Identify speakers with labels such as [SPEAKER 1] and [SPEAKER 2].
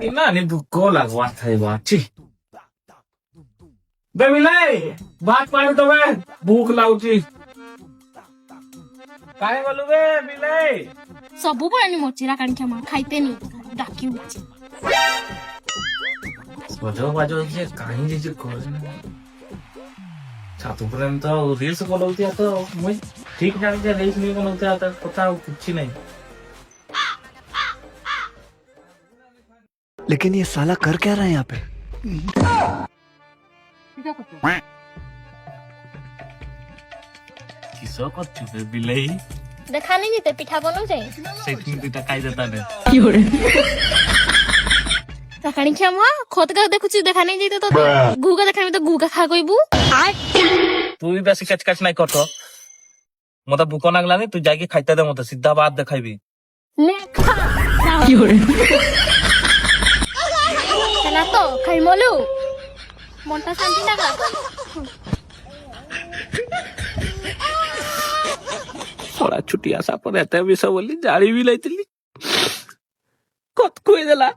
[SPEAKER 1] Ina ni duko lagwa thai ba chi. Bemilai, भात पाणी तो बे भूख लाଗୁଛି। काय बोलू बे बिलाई?
[SPEAKER 2] ସବୁବେଳେ ମୋଚିରା କାଣି କ୍ଷମା ଖାଇତେନି ଡାକି ଉଚି
[SPEAKER 1] ସଜ ବାଜ ଯେ କାହିଁ ଯେ କରେ ଛାତ पर्यंत रील्स बनवते आता मुई ठीक जान के रील्स नहीं बनवते आता पता कुछ नहीं।
[SPEAKER 3] लेकिन ये साला कर क्या रहा है यहाँ पे?
[SPEAKER 1] किसो करछु बे बिलाई?
[SPEAKER 2] দেখা নেই যেতে পিঠা বনাউছে
[SPEAKER 1] सेटिंग दिता काय देता ने
[SPEAKER 2] কি হরে তা কানি କ୍ଷমা খতকা দেখুছি দেখা নেই যেতে তো গুগা দেখা নেই তো গুগা খা কইবু
[SPEAKER 1] तू भी बेसी कच कच नहीं करतो मते भूख लागलानी तू जाके खाइते दे मते सीधा बात देखाइबी
[SPEAKER 2] নে খা কি হরে না তো খাই মলু মনটা শান্তি লাগা
[SPEAKER 1] थोड़ा छुट्टी आशा पर रहते भी सब बोली जाड़ी भी लाइतली कत कोई देला